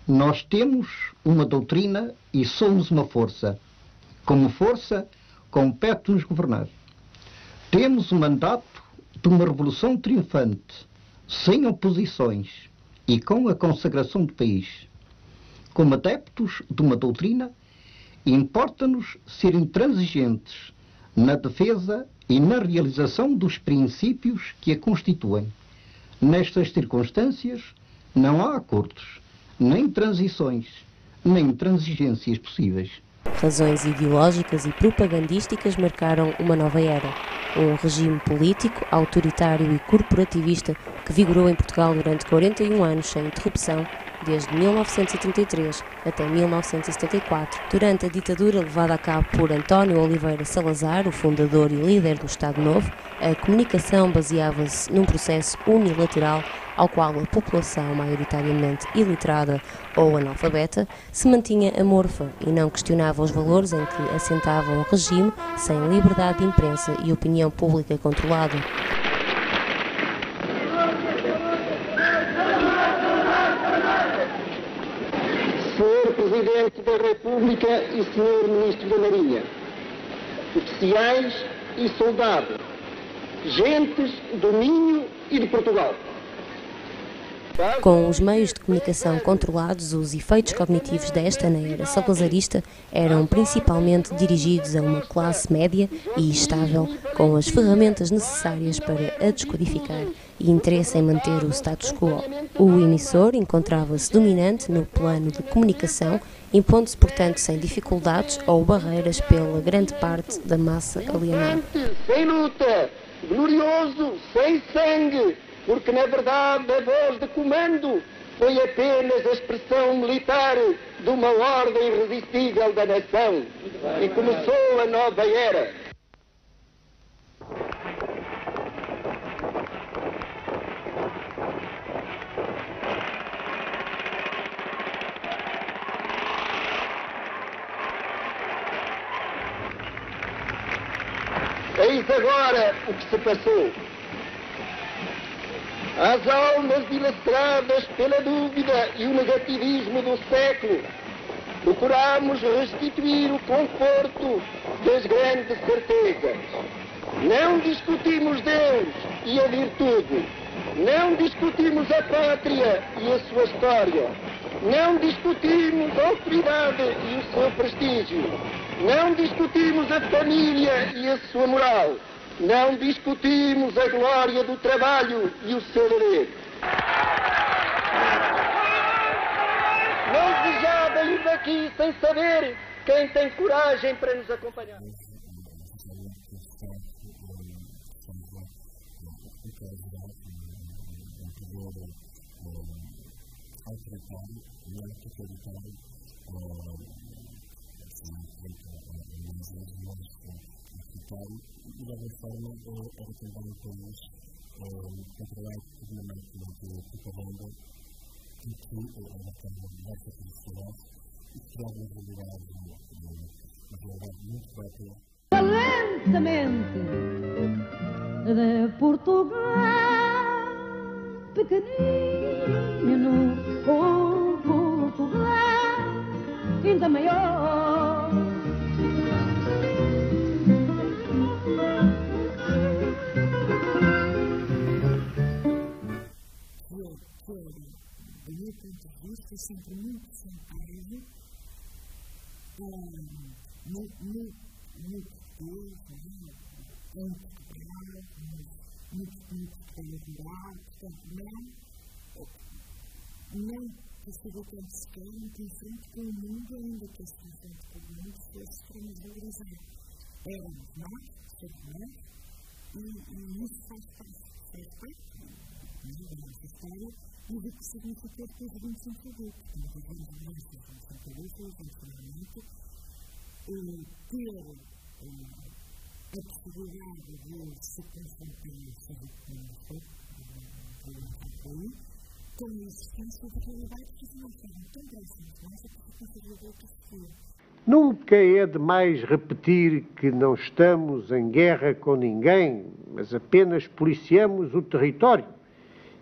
Nós temos uma doutrina e somos uma força. Como força, compete-nos governar. Temos o mandato de uma revolução triunfante, sem oposições e com a consagração do país. Como adeptos de uma doutrina, importa-nos ser intransigentes na defesa e na realização dos princípios que a constituem. Nestas circunstâncias, não há acordos, nem transições, nem transigências possíveis. Razões ideológicas e propagandísticas marcaram uma nova era. Um regime político, autoritário e corporativista que vigorou em Portugal durante 41 anos sem interrupção, desde 1933 até 1974. Durante a ditadura levada a cabo por António Oliveira Salazar, o fundador e líder do Estado Novo, a comunicação baseava-se num processo unilateral ao qual a população, maioritariamente iliterada ou analfabeta, se mantinha amorfa e não questionava os valores em que assentava um regime sem liberdade de imprensa e opinião pública controlada. Senhor Presidente da República e Senhor Ministro da Marinha, oficiais e soldados, gentes do Minho e de Portugal. Com os meios de comunicação controlados, os efeitos cognitivos desta na era salazarista eram principalmente dirigidos a uma classe média e estável, com as ferramentas necessárias para a descodificar e interesse em manter o status quo. O emissor encontrava-se dominante no plano de comunicação, impondo-se, portanto, sem dificuldades ou barreiras pela grande parte da massa alienada. Sem luta, glorioso, sem sangue, porque na verdade a voz de comando foi apenas a expressão militar de uma ordem irresistível da nação. E começou a nova era. Eis agora o que se passou. As almas dilaceradas pela dúvida e o negativismo do século, procuramos restituir o conforto das grandes certezas. Não discutimos Deus e a virtude. Não discutimos a pátria e a sua história. Não discutimos a autoridade e o seu prestígio. Não discutimos a família e a sua moral. Não discutimos a glória do trabalho e o seu dever. Não desejava ir daqui sem saber quem tem coragem para nos acompanhar. E da mesma forma era também um país controlado por uma máquina de propaganda e que era também diversas sociedades e que criava uma realidade muito própria. Lentamente de Portugal pequenino com Portugal ainda maior. Do meu ponto de vista, sempre muito centrado no povo, em Portugal, muito colaborar, portanto, não facilitando sequer muito em frente com o mundo, ainda que esse frente com o mundo fosse extremamente valorizado. Éramos nós, somos e isso faz parte da nossa história e do que significa ter 25 de abril. Portanto, havemos mudanças de São Paulo, funcionamento, ter a possibilidade de se concentrar sobre o que não foi, com a existência de realidades que não são tão próximas, mas a que se considera outro futuro. Nunca é demais repetir que não estamos em guerra com ninguém, mas apenas policiamos o território,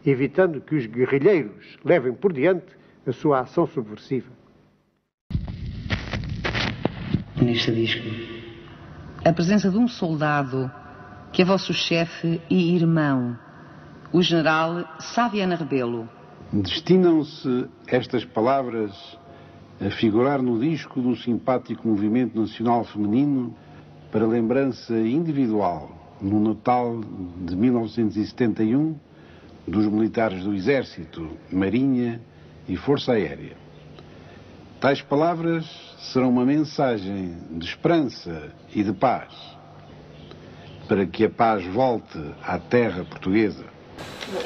evitando que os guerrilheiros levem por diante a sua ação subversiva. Neste disco, a presença de um soldado que é vosso chefe e irmão, o general Saviana Rebelo. Destinam-se estas palavras a figurar no disco do simpático movimento nacional feminino para lembrança individual, no Natal de 1971, dos militares do Exército, Marinha e Força Aérea. Tais palavras serão uma mensagem de esperança e de paz, para que a paz volte à terra portuguesa.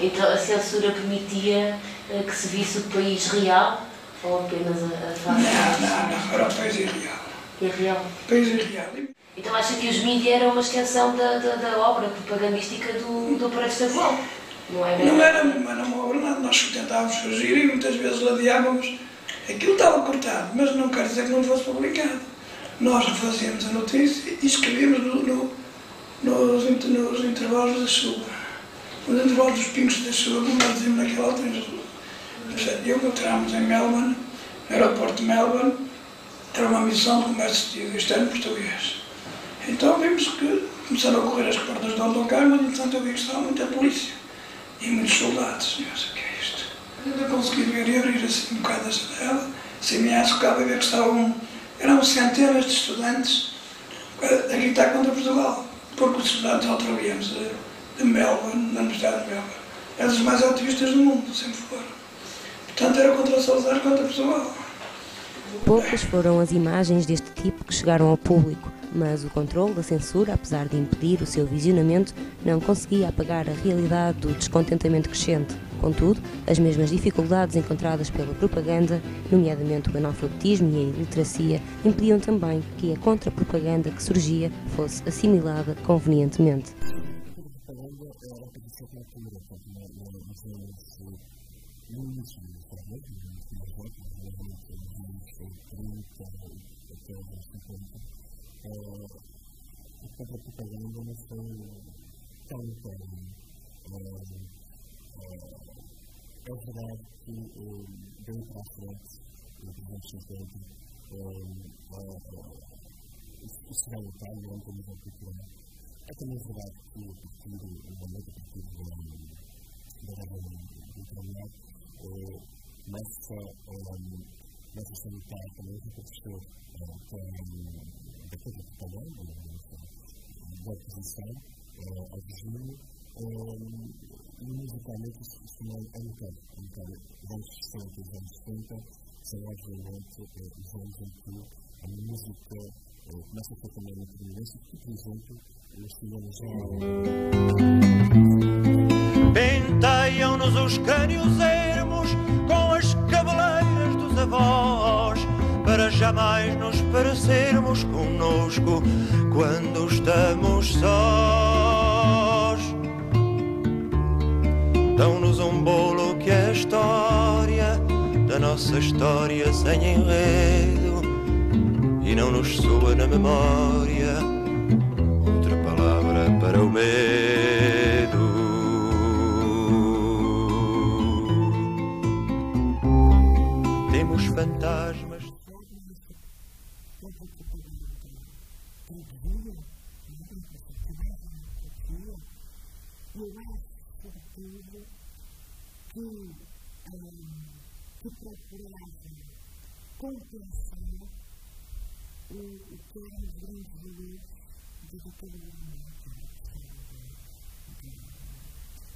Então a censura permitia que se visse o país real ou apenas a face? Não, era o país irreal. Irreal? O país irreal. Então acha que os mídias eram uma extensão da obra propagandística do aparelho estadual? Não era uma obra nada, nós tentávamos fugir e muitas vezes ladeávamos. Aquilo estava cortado, mas não quer dizer que não fosse publicado. Nós fazíamos a notícia e escrevíamos nos intervalos da chuva. Nos intervalos dos pingos da chuva, como nós dizíamos naquela altura. Eu encontramos em Melbourne, no aeroporto de Melbourne, era uma missão de comércio externo português. Então vimos que começaram a correr as portas de autocarro, mas entretanto eu vi que estava muita polícia e muitos soldados. Eu sei o que é isto. Eu consegui ver e abrir assim um bocado a janela, assim me açocava e ver que eram centenas de estudantes a gritar contra Portugal, porque os estudantes australianos de Melbourne, da Universidade de Melbourne, eram os mais ativistas do mundo, sempre foram. Portanto, era contra Salazar, contra Portugal. Poucas foram as imagens deste tipo que chegaram ao público, mas o controle da censura, apesar de impedir o seu visionamento, não conseguia apagar a realidade do descontentamento crescente. Contudo, as mesmas dificuldades encontradas pela propaganda, nomeadamente o analfabetismo e a iliteracia, impediam também que a contra-propaganda que surgia fosse assimilada convenientemente. A propaganda não foi tão é verdade que bem para a frente, nos anos 50, isso vai lutar durante a nível cultural. É também verdade que a partir do momento, a partir da guerra internacional, começa a se lutar também com o professor da propaganda, da oposição ao regime, e musicalmente isso não é notado. Então, os anos 60 e os anos 70 são obviamente os anos em que a música começa a ter também uma predominância, que, por exemplo, os cinemas já penteiam-nos os cânios ermos com as cabeleiras dos avós, para jamais nos parecermos conosco quando estamos sós. Dão-nos um bolo que é a história da nossa história sem enredo, e não nos soa na memória outra palavra para o medo. Temos fantasmas. Que procurava compensar o que era os grandes valores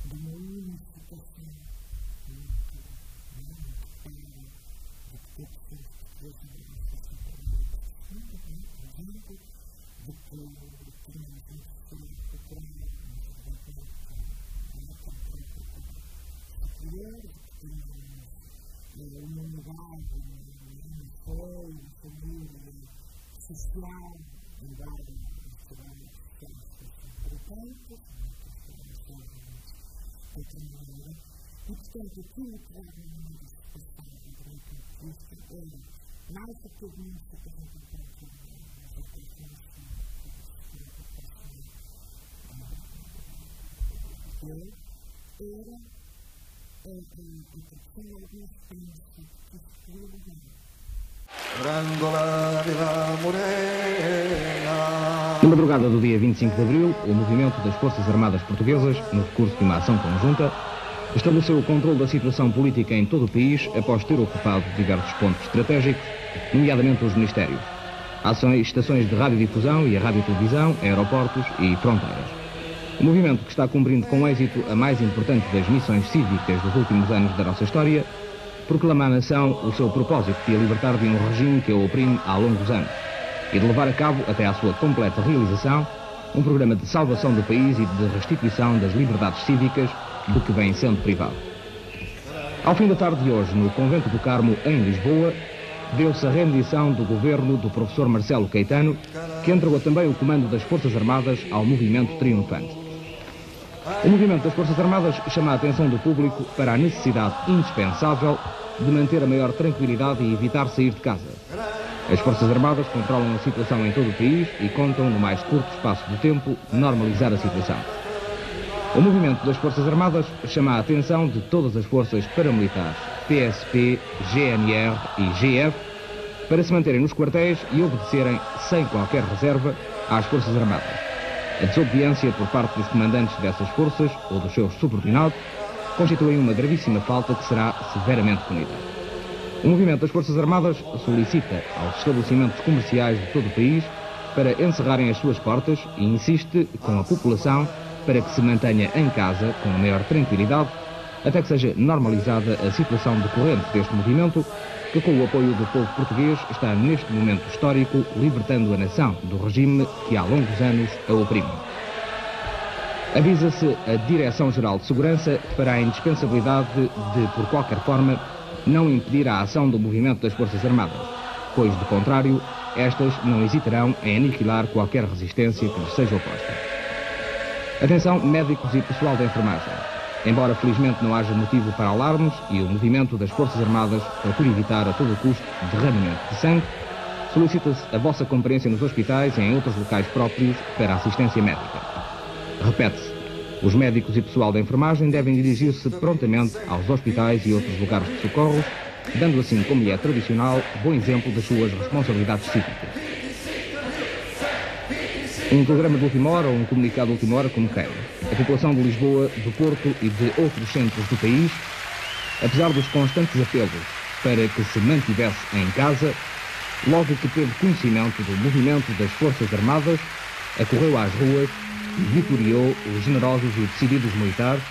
de uma unificação uma unidade, uma fé, família, social, unidade, social, portanto, e portanto, aquilo que era uma discussão durante a entrevista era mais do que a administração era Na madrugada do dia 25 de abril, o movimento das Forças Armadas Portuguesas, no decurso de uma ação conjunta, estabeleceu o controle da situação política em todo o país após ter ocupado diversos pontos estratégicos, nomeadamente os ministérios, ações, estações de radiodifusão e a radiotelevisão, aeroportos e fronteiras. O movimento, que está cumprindo com êxito a mais importante das missões cívicas dos últimos anos da nossa história, proclama à nação o seu propósito de a libertar de um regime que a oprime há longos anos e de levar a cabo, até à sua completa realização, um programa de salvação do país e de restituição das liberdades cívicas do que vem sendo privado. Ao fim da tarde de hoje, no Convento do Carmo, em Lisboa, deu-se a rendição do governo do professor Marcelo Caetano, que entregou também o comando das Forças Armadas ao movimento triunfante. O movimento das Forças Armadas chama a atenção do público para a necessidade indispensável de manter a maior tranquilidade e evitar sair de casa. As Forças Armadas controlam a situação em todo o país e contam, no mais curto espaço de tempo, normalizar a situação. O movimento das Forças Armadas chama a atenção de todas as forças paramilitares, PSP, GNR e GF, para se manterem nos quartéis e obedecerem, sem qualquer reserva, às Forças Armadas. A desobediência por parte dos comandantes dessas forças ou dos seus subordinados constitui uma gravíssima falta que será severamente punida. O movimento das Forças Armadas solicita aos estabelecimentos comerciais de todo o país para encerrarem as suas portas e insiste com a população para que se mantenha em casa com a maior tranquilidade até que seja normalizada a situação decorrente deste movimento que, com o apoio do povo português, está neste momento histórico libertando a nação do regime que há longos anos a oprime. Avisa-se a Direção-Geral de Segurança para a indispensabilidade de, por qualquer forma, não impedir a ação do movimento das Forças Armadas, pois, de contrário, estas não hesitarão em aniquilar qualquer resistência que lhes seja oposta. Atenção, médicos e pessoal da enfermagem. Embora felizmente não haja motivo para alarmes e o movimento das Forças Armadas procure evitar a todo custo derramamento de sangue, solicita-se a vossa comparência nos hospitais e em outros locais próprios para a assistência médica. Repete-se, os médicos e pessoal da enfermagem devem dirigir-se prontamente aos hospitais e outros lugares de socorro, dando assim, como lhe é tradicional, bom exemplo das suas responsabilidades cívicas. Um programa de última hora ou um comunicado de última hora, como queira. A população de Lisboa, do Porto e de outros centros do país, apesar dos constantes apelos para que se mantivesse em casa, logo que teve conhecimento do movimento das Forças Armadas, acorreu às ruas e vitoriou os generosos e decididos militares.